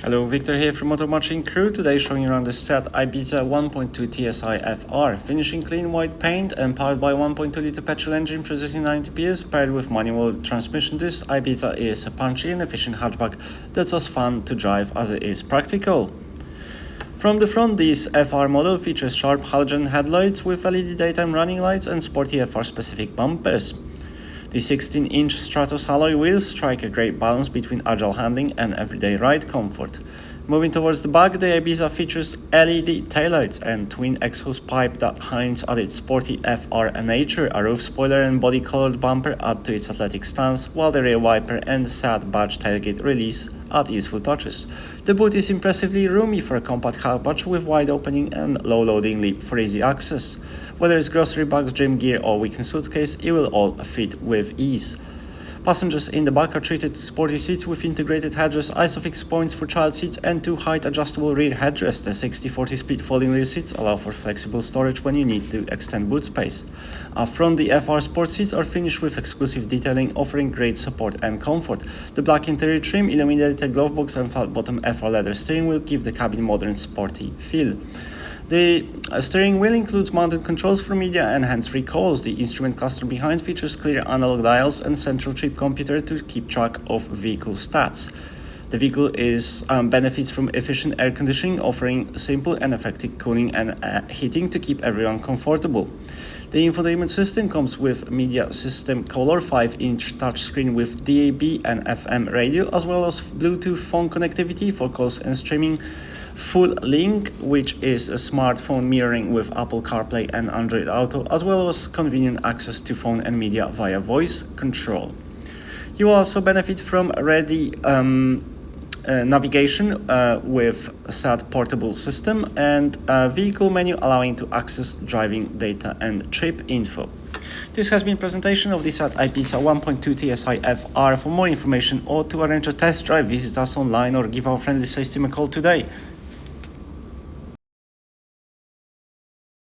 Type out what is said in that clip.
Hello, Victor here from Motor Marching Crewe. Today showing you around the SEAT Ibiza 1.2 TSI FR. Finishing clean white paint and powered by 1.2 litre petrol engine producing 90 PS paired with manual transmission. This Ibiza is a punchy and efficient hatchback that's as fun to drive as it is practical. From the front, this FR model features sharp halogen headlights with LED daytime running lights and sporty FR-specific bumpers. The 16-inch Stratos alloy wheels strike a great balance between agile handling and everyday ride comfort. Moving towards the back, the Ibiza features LED taillights and twin exhaust pipe that hints at its sporty FR nature. A roof spoiler and body-colored bumper add to its athletic stance, while the rear wiper and SEAT badge tailgate release add useful touches. The boot is impressively roomy for a compact hatchback with wide opening and low-loading lip for easy access. Whether it's grocery bags, gym gear or weekend suitcase, it will all fit with ease. Passengers in the back are treated to sporty seats with integrated headrest, ISOFIX points for child seats and two height adjustable rear headrests. The 60/40 split folding rear seats allow for flexible storage when you need to extend boot space. Up front, the FR sport seats are finished with exclusive detailing, offering great support and comfort. The black interior trim, illuminated glove box and flat bottom FR leather steering wheel give the cabin modern sporty feel. The steering wheel includes mounted controls for media and hands-free calls. The instrument cluster behind features clear analog dials and central chip computer to keep track of vehicle stats. The vehicle benefits from efficient air conditioning, offering simple and effective cooling and heating to keep everyone comfortable. The infotainment system comes with media system color 5-inch touchscreen with DAB and FM radio, as well as Bluetooth phone connectivity for calls and streaming. Full Link, which is a smartphone mirroring with Apple CarPlay and Android Auto, as well as convenient access to phone and media via voice control. You will also benefit from ready navigation with SEAT portable system and a vehicle menu allowing to access driving data and trip info. This has been a presentation of the SEAT Ibiza 1.2 TSI FR. For more information or to arrange a test drive, visit us online or give our friendly sales team a call today.